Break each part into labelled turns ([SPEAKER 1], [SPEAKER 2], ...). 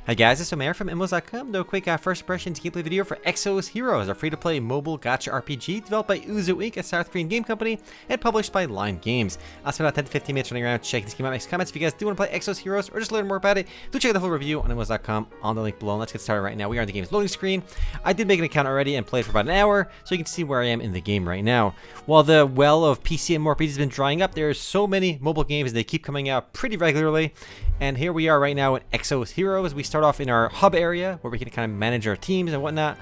[SPEAKER 1] Hi guys, it's Omer from MMOs.com. Do a quick first impressions gameplay video for Exos Heroes, a free-to-play mobile gacha RPG developed by OOZOO Inc, a South Korean game company, and published by Line Games. I'll spend about 10 to 15 minutes running around checking this game out, make comments. If you guys do want to play Exos Heroes or just learn more about it, do check out the full review on MMOs.com on the link below. And let's get started right now. We are on the game's loading screen. I did make an account already and played for about an hour, so you can see where I am in the game right now. While the well of PC and MMORPGs has been drying up, there are so many mobile games, they keep coming out pretty regularly. And here we are right now in Exos Heroes. We start off in our hub area where we can kind of manage our teams and whatnot.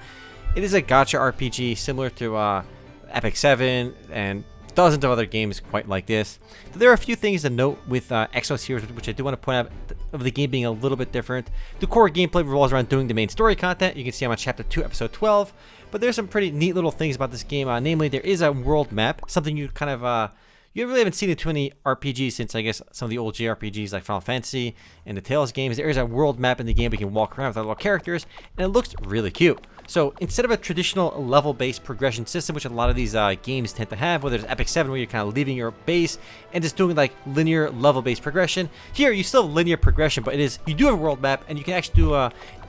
[SPEAKER 1] It is a gacha RPG similar to Epic 7 and dozens of other games quite like this. But there are a few things to note with Exos Heroes, which I do want to point out of the game being a little bit different. The core gameplay revolves around doing the main story content. You can see I'm on Chapter 2, Episode 12. But there's some pretty neat little things about this game. Namely, there is a world map, something you kind of... you really haven't seen in too many RPGs since, I guess, some of the old JRPGs like Final Fantasy and the Tales games. There is a world map in the game we can walk around with our little characters, and it looks really cute. So instead of a traditional level-based progression system, which a lot of these games tend to have, whether it's Epic 7 where you're kind of leaving your base and just doing like linear level-based progression, here you still have linear progression, but you do have a world map, and you can actually do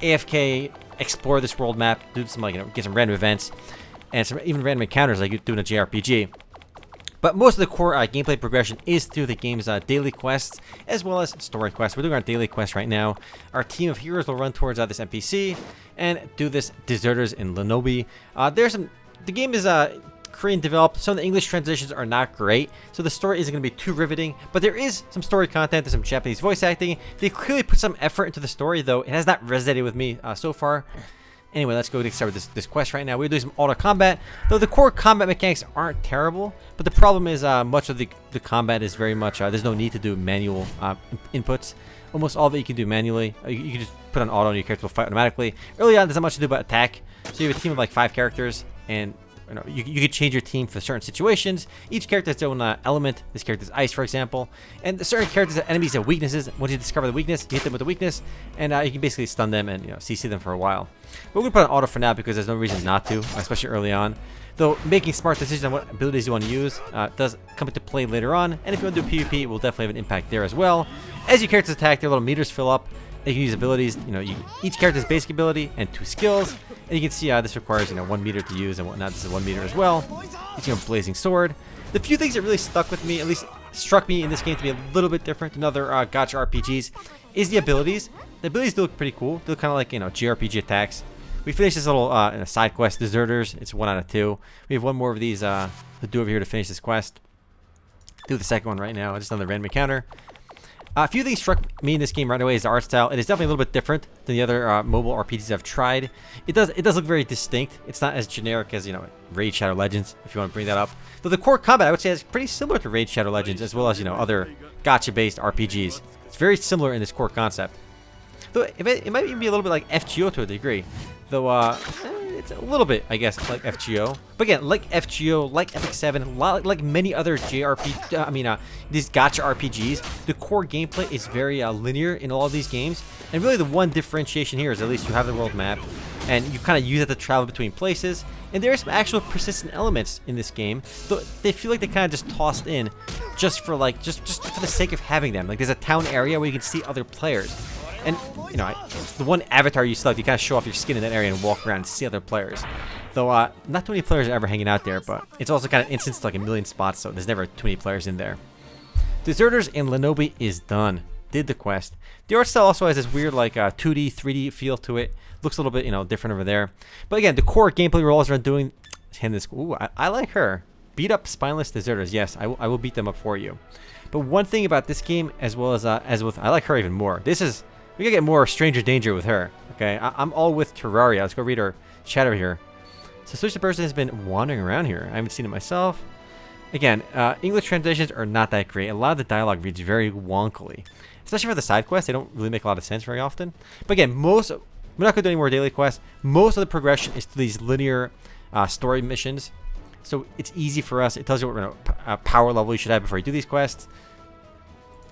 [SPEAKER 1] AFK, explore this world map, do some get some random events, and some even random encounters like you do in a JRPG. But most of the core gameplay progression is through the game's daily quests, as well as story quests. We're doing our daily quest right now. Our team of heroes will run towards this NPC and do this Deserters in Lenobi. The game is Korean developed. Some of the English translations are not great, so the story isn't going to be too riveting. But there is some story content, there's some Japanese voice acting. They clearly put some effort into the story, though it has not resonated with me so far. Anyway, let's go get started with this quest right now. We're doing some auto combat, though the core combat mechanics aren't terrible. But the problem is much of the combat is very much, there's no need to do manual inputs. Almost all that you can do manually. You can just put on auto and your character will fight automatically. Early on, there's not much to do but attack. So you have a team of like 5 characters, and you could change your team for certain situations. Each character has their own element. This character is ice, for example. And certain characters, enemies have weaknesses. Once you discover the weakness, you hit them with the weakness, and you can basically stun them and CC them for a while. But we're going to put on auto for now because there's no reason not to, especially early on. Though making smart decisions on what abilities you want to use does come into play later on. And if you want to do PvP, it will definitely have an impact there as well. As your characters attack, their little meters fill up. You can use abilities, each character's basic ability and 2 skills. And you can see this requires, 1 meter to use and whatnot. This is 1 meter as well. Using a blazing sword. The few things that really stuck with me, at least struck me in this game to be a little bit different than other gacha RPGs, is the abilities. The abilities do look pretty cool. They look kind of like, JRPG attacks. We finished this little side quest, Deserters. It's 1 out of 2. We have 1 more of these to do over here to finish this quest. Do the second one right now, just on the random encounter. A few things struck me in this game right away is the art style. It is definitely a little bit different than the other mobile RPGs I've tried. It does look very distinct. It's not as generic as, Raid Shadow Legends, if you want to bring that up. Though the core combat, I would say, is pretty similar to Raid Shadow Legends, as well as, other gacha-based RPGs. It's very similar in this core concept. Though it might even be a little bit like FGO to a degree. Though, it's a little bit, I guess, like FGO. But again, like FGO, like Epic 7, like many other these gacha RPGs, the core gameplay is very linear in all of these games. And really the one differentiation here is at least you have the world map, and you kind of use it to travel between places. And there are some actual persistent elements in this game, though they feel like they kind of just tossed in just for just for the sake of having them. Like there's a town area where you can see other players. And, the one avatar you select, you kind of show off your skin in that area and walk around and see other players. Though, not too many players are ever hanging out there, but it's also kind of instanced to like a million spots, so there's never too many players in there. Deserters in Lenobi is done. Did the quest. The art style also has this weird, like, 2D, 3D feel to it. Looks a little bit, different over there. But again, the core gameplay revolves around doing... Ooh, I like her. Beat up spineless deserters. Yes, I will beat them up for you. But one thing about this game, as well as with... I like her even more. We gotta get more Stranger Danger with her. Okay, I'm all with Terraria. Let's go read her chat over here. Suspicious person has been wandering around here. I haven't seen it myself. Again, English translations are not that great. A lot of the dialogue reads very wonkily. Especially for the side quests, they don't really make a lot of sense very often. But again, we're not gonna do any more daily quests. Most of the progression is to these linear story missions. So it's easy for us. It tells you what power level you should have before you do these quests.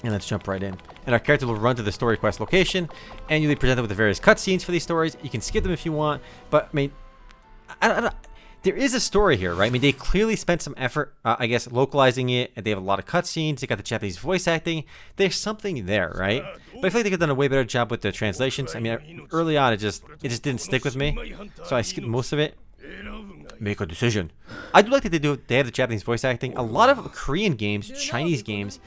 [SPEAKER 1] And let's jump right in. And our character will run to the story quest location, and you'll be presented with the various cutscenes for these stories. You can skip them if you want, but I mean, there is a story here, right? I mean, they clearly spent some effort, I guess, localizing it, and they have a lot of cutscenes. They got the Japanese voice acting. There's something there, right? But I feel like they could have done a way better job with the translations. I mean, early on, it just didn't stick with me, so I skipped most of it. Make a decision. I do like that they have the Japanese voice acting. A lot of Korean games, Chinese games,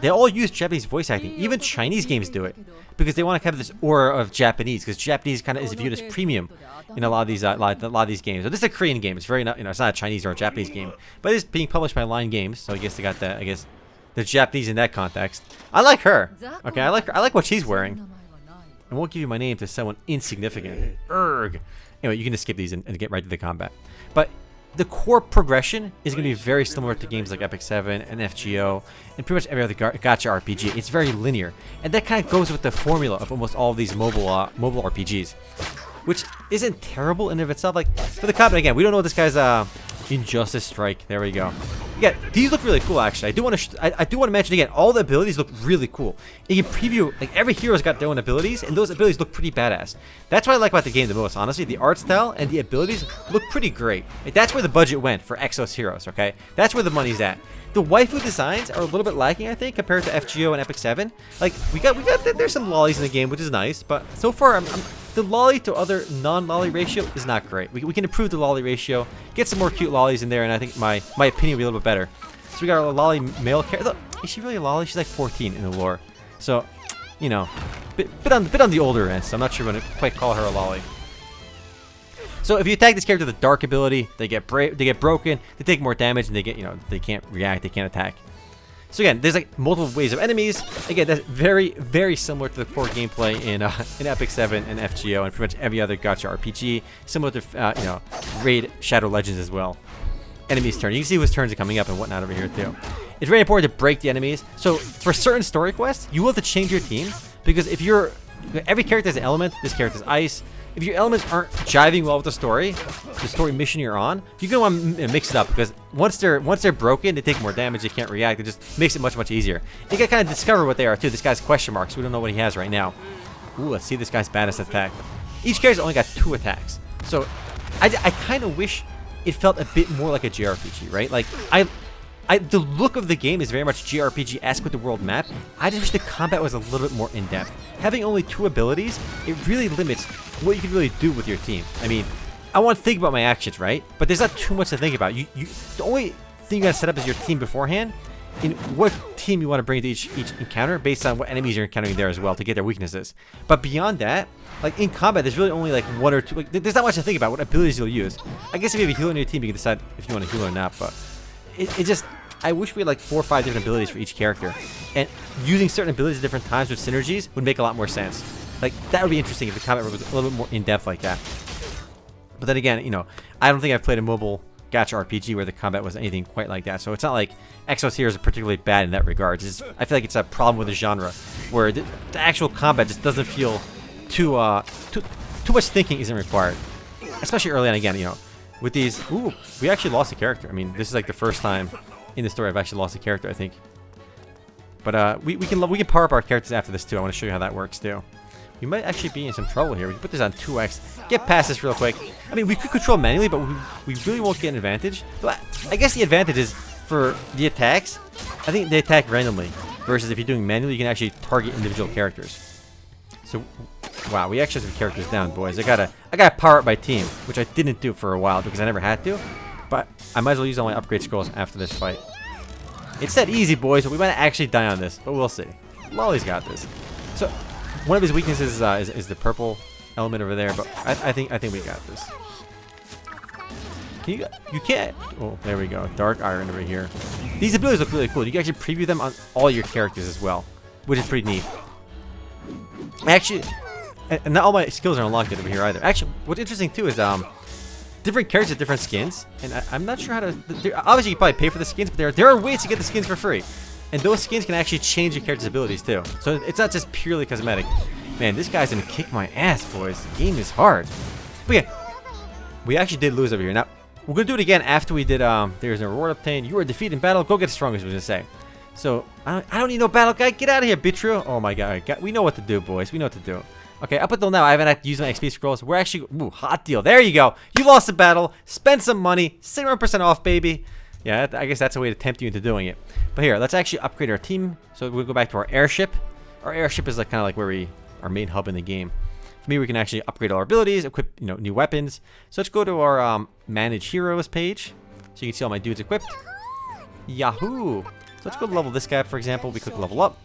[SPEAKER 1] they all use Japanese voice acting. Even Chinese games do it because they want to have this aura of Japanese, because Japanese kind of is viewed as premium in a lot of these games. So this is a Korean game. It's very not, it's not a Chinese or a Japanese game, but it's being published by Line Games. So I guess they got that. I guess the Japanese in that context. I like her. Okay, I like what she's wearing. I won't give you my name to someone insignificant. Erg. Anyway, you can just skip these and get right to the combat. But the core progression is going to be very similar to games like Epic 7 and FGO and pretty much every other gacha RPG. It's very linear, and that kind of goes with the formula of almost all of these mobile RPGs, which isn't terrible in and of itself. Like for the combat, again, we don't know what this guy's Injustice Strike. There we go. Yeah, these look really cool. Actually, I do want to mention again, all the abilities look really cool. You can preview, like every hero's got their own abilities, and those abilities look pretty badass. That's what I like about the game the most, honestly. The art style and the abilities look pretty great. Like, that's where the budget went for Exos Heroes. Okay, that's where the money's at. The waifu designs are a little bit lacking, I think, compared to FGO and Epic 7. Like we got there's some lollies in the game, which is nice, but so far the lolly to other non-lolly ratio is not great. We can improve the lolly ratio, get some more cute lollies in there, and I think my opinion will be a little bit better. So we got a lolly male character. Is she really a lolly? She's like 14 in the lore. So, you know, bit on the older end, so I'm not sure when to quite call her a lolly. So if you attack this character with a dark ability, they get broken, they take more damage, and they get, they can't react, they can't attack. So again, there's like multiple waves of enemies. Again, that's very, very similar to the core gameplay in Epic 7 and FGO and pretty much every other gacha RPG. Similar to Raid Shadow Legends as well. Enemies' turn. You can see whose turns are coming up and whatnot over here too. It's very important to break the enemies. So for certain story quests, you will have to change your team, because if every character has an element. This character's ice. If your elements aren't jiving well with the story mission you're on, you're gonna want to mix it up, because once they're broken, they take more damage, they can't react. It just makes it much easier. You can kind of discover what they are too. This guy's question marks. We don't know what he has right now. Ooh, let's see this guy's baddest attack. Each character's only got 2 attacks, so I kind of wish it felt a bit more like a JRPG, right? Like the look of the game is very much JRPG-esque with the world map. I just wish the combat was a little bit more in-depth. Having only 2 abilities, it really limits what you can really do with your team. I mean, I want to think about my actions, right? But there's not too much to think about. The only thing you gotta set up is your team beforehand, in what team you want to bring to each encounter based on what enemies you're encountering there as well to get their weaknesses. But beyond that, like in combat, there's really only like 1 or 2. Like, there's not much to think about what abilities you'll use. I guess if you have a healer on your team, you can decide if you want to heal or not. But it just, I wish we had like 4 or 5 different abilities for each character, and using certain abilities at different times with synergies would make a lot more sense. Like that would be interesting if the combat was a little bit more in depth like that. But then again, I don't think I've played a mobile gacha RPG where the combat was anything quite like that. So it's not like Exos Heroes are particularly bad in that regard. I feel like it's a problem with the genre where the actual combat just doesn't feel too much thinking isn't required, especially early on. Again, with these. Ooh, we actually lost a character. I mean, this is like the first time in the story I've actually lost a character, I think. But we can power up our characters after this too. I want to show you how that works too. We might actually be in some trouble here. We can put this on 2x. Get past this real quick. I mean, we could control manually, but we really won't get an advantage. But I guess the advantage is for the attacks. I think they attack randomly, versus if you're doing manually, you can actually target individual characters. So, wow, we actually have some characters down, boys. I gotta power up my team, which I didn't do for a while because I never had to. But I might as well use all my upgrade scrolls after this fight. It's that easy, boys, but we might actually die on this, but we'll see. Lolly's got this. So, one of his weaknesses is the purple element over there, but I think we got this. You can't. Oh, there we go. Dark Iron over here. These abilities look really cool. You can actually preview them on all your characters as well, which is pretty neat. Actually, and not all my skills are unlocked over here either. Actually, what's interesting too is different characters have different skins, and I'm not sure how to. Obviously, you can probably pay for the skins, but there are ways to get the skins for free. And those skins can actually change your character's abilities too. So it's not just purely cosmetic. Man, this guy's gonna kick my ass, boys. The game is hard. But yeah, we actually did lose over here. Now, we're gonna do it again after we did, there's a reward obtained. You were defeated in battle. Go get strongest, we're gonna say. So, I don't need no battle guide. Get out of here, Bitru. Oh my god. We know what to do, boys. We know what to do. Okay, up until now, I haven't had to use my XP scrolls. We're actually, ooh, hot deal. There you go. You lost a battle, spend some money, 71% off, baby. Yeah, I guess that's a way to tempt you into doing it. But here, let's actually upgrade our team. So we'll go back to our airship. Our airship is like kind of like where our main hub in the game. For me, we can actually upgrade all our abilities, equip, new weapons. So let's go to our manage heroes page. So you can see all my dudes equipped. Yahoo! So let's go level this guy up, for example. We click level up.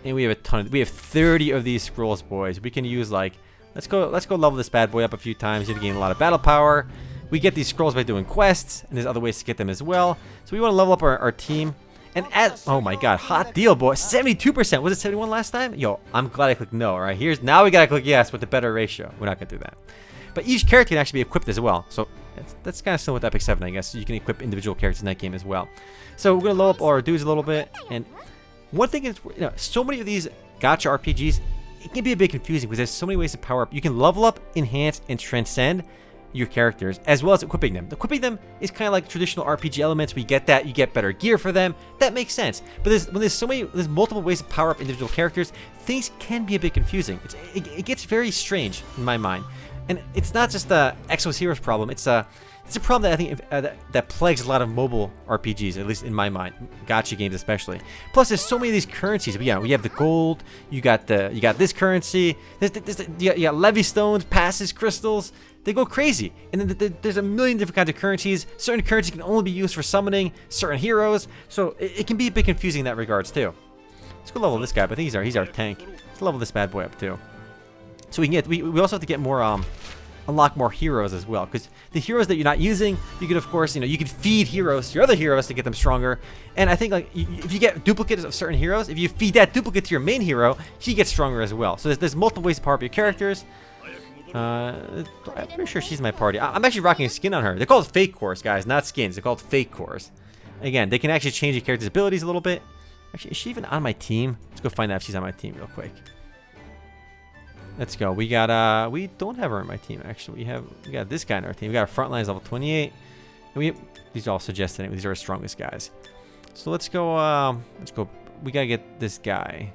[SPEAKER 1] And we have a ton. We have 30 of these scrolls, boys. We can use like, let's go level this bad boy up a few times. You have to gain a lot of battle power. We get these scrolls by doing quests, and there's other ways to get them as well. So we want to level up our team. And oh my god, hot deal, boy. 72%. Was it 71 last time? Yo, I'm glad I clicked no. All right, now we gotta click yes with the better ratio. We're not gonna do that. But each character can actually be equipped as well. So that's kind of similar with Epic 7, I guess. So you can equip individual characters in that game as well. So we're gonna level up all our dudes a little bit. And one thing is, so many of these gacha RPGs, it can be a bit confusing because there's so many ways to power up. You can level up, enhance, and transcend your characters, as well as equipping them. Equipping them is kind of like traditional RPG elements. We get that, you get better gear for them. That makes sense. But there's multiple ways to power up individual characters, things can be a bit confusing. It gets very strange in my mind. And it's not just the Exos Heroes problem. It's a problem that I think that plagues a lot of mobile RPGs, at least in my mind, gacha games especially. Plus, there's so many of these currencies. We have the gold. You got this currency. You got levy stones, passes, crystals. They go crazy. And then there's a million different kinds of currencies. Certain currencies can only be used for summoning certain heroes. So it can be a bit confusing in that regards too. Let's go level this guy. But I think he's our tank. Let's level this bad boy up too. So we also have to get more unlock more heroes as well, because the heroes that you're not using, you could of course you could feed heroes to your other heroes to get them stronger. And I think like if you get duplicates of certain heroes, if you feed that duplicate to your main hero, he gets stronger as well. So there's multiple ways to power up your characters. I'm pretty sure she's my party. I'm actually rocking a skin on her. They're called fake cores, guys, not skins. They're called fake cores. Again, they can actually change your character's abilities a little bit. Actually, is she even on my team? Let's go find out if she's on my team real quick. Let's go. We got we don't have her on my team actually. We got this guy on our team. We got our front lines level 28. And these are all suggested anyway. These are our strongest guys. So let's go. We gotta get this guy.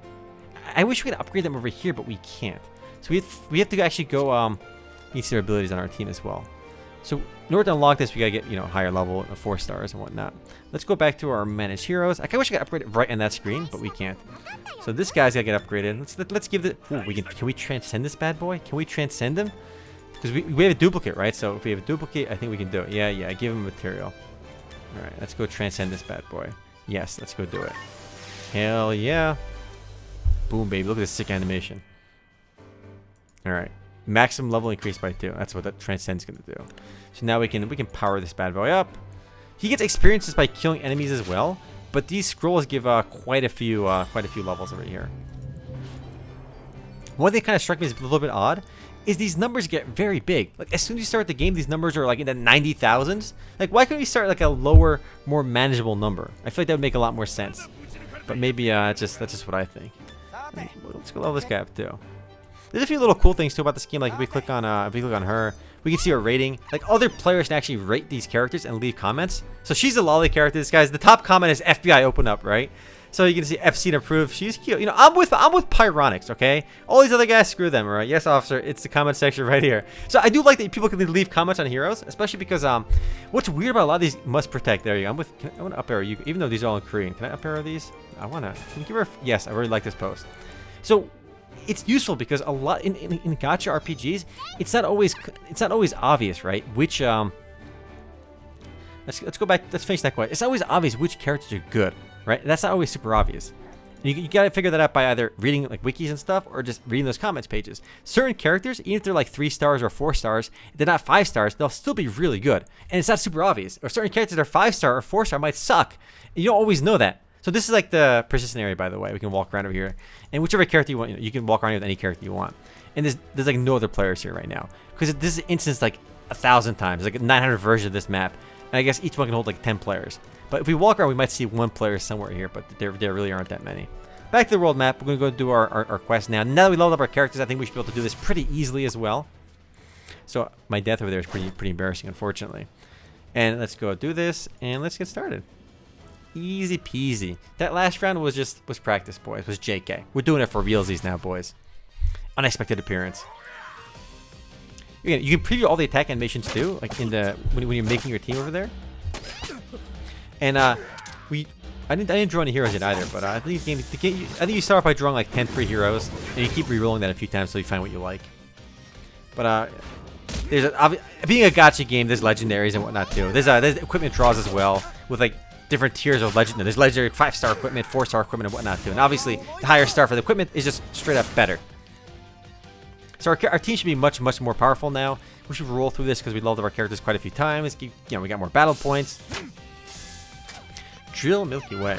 [SPEAKER 1] I wish we could upgrade them over here, but we can't. So we have to actually go you can see their abilities on our team as well. So in order to unlock this, we gotta get higher level, 4 stars and whatnot. Let's go back to our managed heroes. I wish I could upgrade it right on that screen, but we can't. So this guy's gotta get upgraded. Let's give it. Ooh, can we transcend this bad boy? Can we transcend him? Because we have a duplicate, right? So if we have a duplicate, I think we can do it. Yeah. Give him material. All right, let's go transcend this bad boy. Yes, let's go do it. Hell yeah! Boom, baby! Look at this sick animation. All right, maximum level increased by 2. That's what that transcend's gonna do. So now we can power this bad boy up. He gets experiences by killing enemies as well. But these scrolls give quite a few levels over here. One thing that kind of struck me as a little bit odd is these numbers get very big. Like as soon as you start the game, these numbers are like in the 90,000s. Like why couldn't we start like a lower, more manageable number? I feel like that would make a lot more sense. But maybe that's just what I think. Let's go level this guy up too. There's a few little cool things too about this game. Like if we click on her, we can see her rating. Like other players can actually rate these characters and leave comments. So she's a lolly character. This guy's the top comment is FBI open up, right? So you can see FC to approve. She's cute. I'm with Pyronics, okay? All these other guys, screw them, all right? Yes, officer. It's the comment section right here. So I do like that people can leave comments on heroes, especially because what's weird about a lot of these must protect. There you go. I want to up arrow you, even though these are all in Korean. Can I up arrow these? I wanna. Can you give her? Yes, I really like this post. So it's useful because a lot in gacha RPGs, it's not always obvious, right? Which let's go back. Let's finish that question. It's not always obvious which characters are good, right? That's not always super obvious. You gotta figure that out by either reading like wikis and stuff or just reading those comments pages. Certain characters, even if they're like 3 stars or 4 stars, they're not 5 stars, they'll still be really good, and it's not super obvious. Or certain characters that are 5 star or 4 star might suck, and you don't always know that. So this is like the persistent area, by the way. We can walk around over here, and whichever character you want, you can walk around with any character you want. And there's like no other players here right now because this is instance like 1,000 times, like a 900 version of this map, and I guess each one can hold like 10 players. But if we walk around, we might see 1 player somewhere here, but there really aren't that many. Back to the world map. We're gonna go do our quest now. Now that we leveled up our characters, I think we should be able to do this pretty easily as well. So my death over there is pretty embarrassing, unfortunately. And let's go do this, and let's get started. Easy peasy. That last round was practice, boys. Was JK. We're doing it for realsies now, boys. unexpected appearance. Again, you can preview all the attack animations too, like in the when you're making your team over there. And I didn't draw any heroes yet either, but I think I think you start off by drawing like 10 free heroes, and you keep re-rolling that a few times until you find what you like. But being a gacha game, there's legendaries and whatnot too. There's equipment draws as well with like different tiers of legend. There's legendary 5-star equipment, 4-star equipment, and whatnot too. And obviously, the higher star for the equipment is just straight up better. So our team should be much more powerful now. We should roll through this because we leveled up our characters quite a few times. You know, we got more battle points. Drill Milky Way.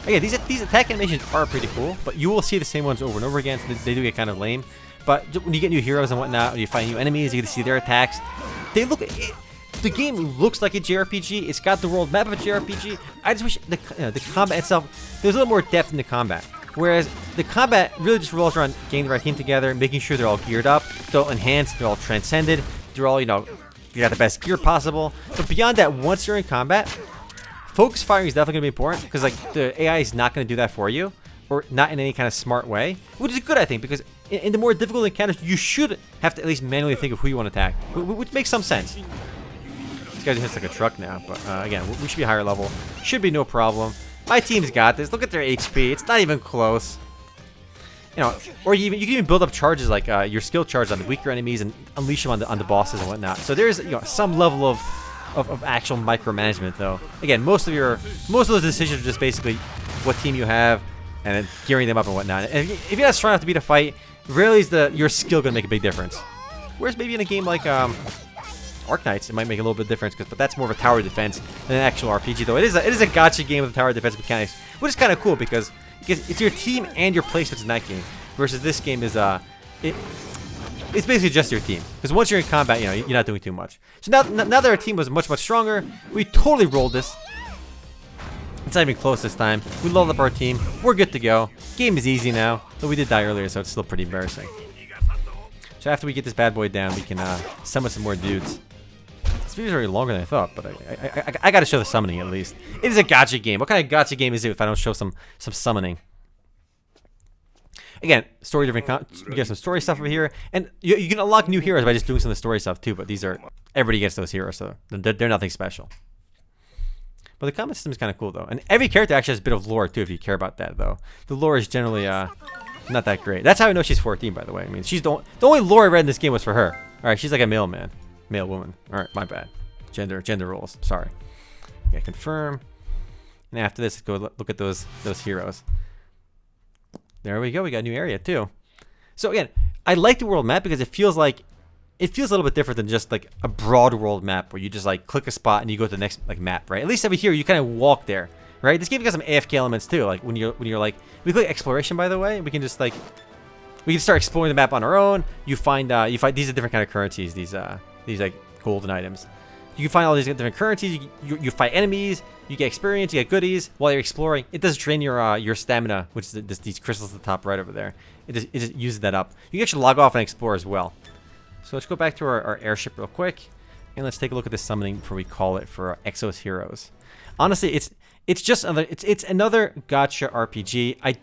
[SPEAKER 1] Again, these attack animations are pretty cool, but you will see the same ones over and over again, so they do get kind of lame. But when you get new heroes and whatnot, when you find new enemies, you get to see their attacks. They look. The game looks like a JRPG. It's got the world map of a JRPG. I just wish the combat itself, there's a little more depth in the combat. Whereas the combat really just revolves around getting the right team together, making sure they're all geared up, they're all enhanced, they're all transcended, they're all, you know, you got the best gear possible. But beyond that, once you're in combat, focus firing is definitely going to be important because like the AI is not going to do that for you, or not in any kind of smart way, which is good, I think, because in the more difficult encounters, you should have to at least manually think of who you want to attack, which makes some sense. This guy hits like a truck now, but again, we should be higher level. Should be no problem. My team's got this. Look at their HP. It's not even close. You know, or you can even build up charges like your skill charge on the weaker enemies and unleash them on the bosses and whatnot. So there's, you know, some level of actual micromanagement though. Again, most of those decisions are just basically what team you have and then gearing them up and whatnot. And if you're not strong enough to beat a fight, rarely is your skill gonna make a big difference. Whereas maybe in a game like Arknights, it might make a little bit of difference, but that's more of a tower defense than an actual RPG. Though it is a gacha game with a tower defense mechanics, which is kind of cool because it's your team and your placements in that game. Versus this game is it's basically just your team. Because once you're in combat, you know, you're not doing too much. So now that our team was much stronger, we totally rolled this. It's not even close this time. We leveled up our team. We're good to go. Game is easy now, though we did die earlier, so it's still pretty embarrassing. So after we get this bad boy down, we can summon some more dudes. This video is already longer than I thought, but I gotta show the summoning at least. It is a gacha game. What kind of gacha game is it if I don't show some summoning? Again, story different. We got some story stuff over here, and you can unlock new heroes by just doing some of the story stuff too. But these are everybody gets those heroes, so they're nothing special. But the combat system is kind of cool though, and every character actually has a bit of lore too. If you care about that though, the lore is generally not that great. That's how I know she's 14, by the way. I mean, she's the only lore I read in this game was for her. All right, she's like a male woman. All right, my bad. Gender roles. Sorry. Yeah, confirm. And after this, go look at those heroes. There we go. We got a new area too. So again, I like the world map because it feels a little bit different than just like a broad world map where you just like click a spot and you go to the next like map, right? At least over here you kind of walk there, right? This game got some AFK elements too. Like when you're like, we click exploration, by the way, we can just like we can start exploring the map on our own. You find these are different kind of currencies. These like golden items. You can find all these different currencies. You fight enemies. You get experience. You get goodies while you're exploring. It does drain your stamina, which is these crystals at the top right over there. It just uses that up. You can actually log off and explore as well. So let's go back to our airship real quick, and let's take a look at this summoning before we call it for Exos Heroes. Honestly, it's just another gacha RPG.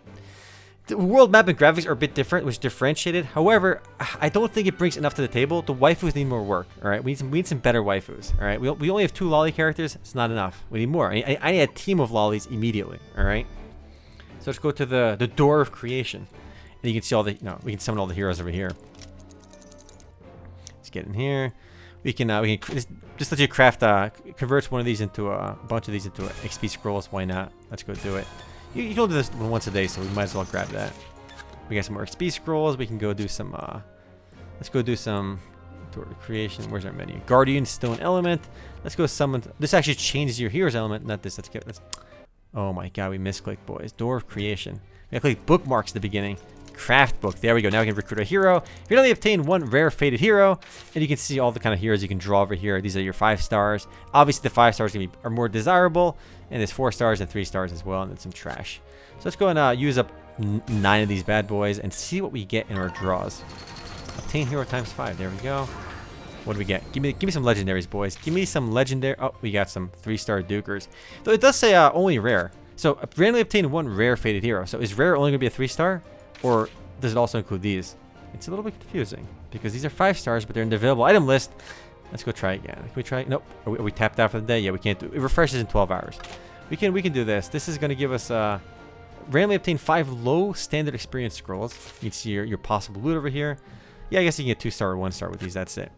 [SPEAKER 1] The world map and graphics are a bit different, which is differentiated. However, I don't think it brings enough to the table. The waifus need more work. All right, we need some better waifus. All right, we only have 2 lolly characters. It's not enough. We need more. I need a team of lollies immediately. All right. So let's go to the door of creation, and you can see all the we can summon all the heroes over here. Let's get in here. We can just let you craft convert one of these into a bunch of these into XP scrolls. Why not? Let's go do it. You can do this once a day, so we might as well grab that. We got some more XP scrolls. We can go do some. Let's go do some door of creation. Where's our menu? Guardian Stone Element. Let's go summon. This actually changes your hero's element. Not this. Let's. Oh my God, we misclicked, boys. Door of creation. We gotta click bookmarks at the beginning. Craft book. There we go. Now we can recruit a hero. You can only obtain 1 rare fated hero, and you can see all the kind of heroes you can draw over here. These are your 5 stars. Obviously, the 5 stars are more desirable, and there's 4 stars and 3 stars as well, and then some trash. So let's go and use up 9 of these bad boys and see what we get in our draws. Obtain hero times 5. There we go. What do we get? Give me some legendaries, boys. Give me some legendary. Oh, we got some 3-star dukers. Though it does say only rare. So randomly obtain 1 rare fated hero. So is rare only gonna be a 3-star? Or does it also include these? it's a little bit confusing because these are 5 stars, but they're in the available item list. Let's go try again. Can we try? Nope. Are we tapped out for the day? Yeah, we can't do it. It refreshes in 12 hours. We can do this. This is going to give us randomly obtain 5 low standard experience scrolls. You can see your possible loot over here. Yeah, I guess you can get 2-star or 1-star with these. That's it.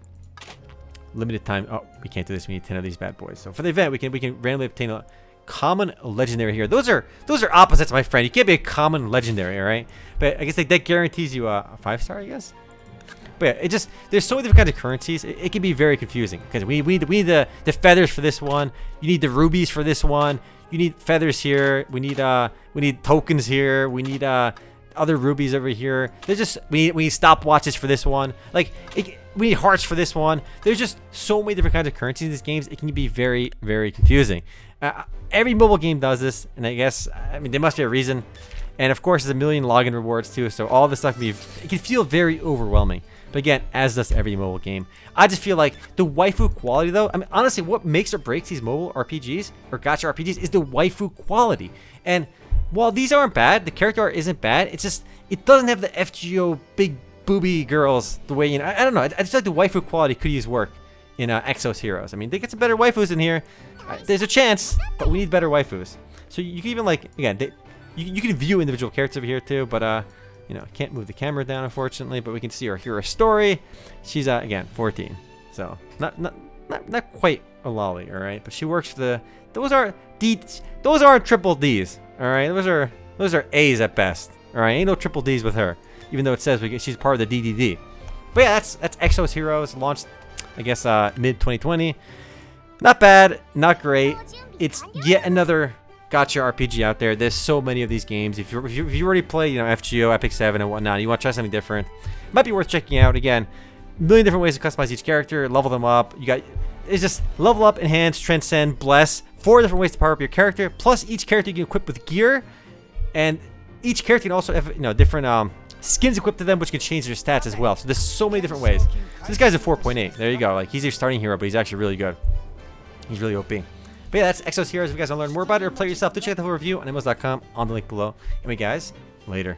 [SPEAKER 1] Limited time. Oh, we can't do this. We need 10 of these bad boys. So for the event, we can randomly obtain a common legendary here. Those are opposites, my friend. You can't be a common legendary, all right? But I guess that guarantees you a 5-star, I guess. But yeah, there's so many different kinds of currencies. It can be very confusing because we need the feathers for this one. You need the rubies for this one. You need feathers here. We need tokens here. We need other rubies over here. There's just we need stopwatches for this one. Like we need hearts for this one. There's just so many different kinds of currencies in these games. It can be very, very confusing. Every mobile game does this, and I guess there must be a reason. And of course, there's a million login rewards too. So all this stuff it can feel very overwhelming. But again, as does every mobile game. I just feel like the waifu quality, though. Honestly, what makes or breaks these mobile RPGs or gacha RPGs is the waifu quality. And while these aren't bad, the character art isn't bad. It's just it doesn't have the FGO big booby girls the way I don't know. I just like the waifu quality could use work in Exos Heroes. They get some better waifus in here. There's a chance, but we need better waifus. So you can even you can view individual characters over here too, but can't move the camera down unfortunately, but we can see her hero story. She's again 14, so not quite a lolly, all right, but she works for those aren't triple D's, all right, those are A's at best, all right, ain't no triple D's with her, even though it says she's part of the DDD. But yeah, that's Exos Heroes, launched I guess mid 2020. Not bad, not great. It's yet another gacha RPG out there. There's so many of these games. If you already play, FGO, Epic 7, and whatnot, you want to try something different, it might be worth checking out. Again, a million different ways to customize each character, level them up. It's just level up, enhance, transcend, bless. 4 different ways to power up your character. Plus, each character you can equip with gear, and each character can also have different skins equipped to them, which can change their stats as well. So there's so many different ways. So this guy's a 4.8. There you go. He's your starting hero, but he's actually really good. He's really OP. But yeah, that's Exos Heroes. If you guys want to learn more about it or play it yourself, do check out the full review on MMOs.com on the link below. Anyway, guys, later.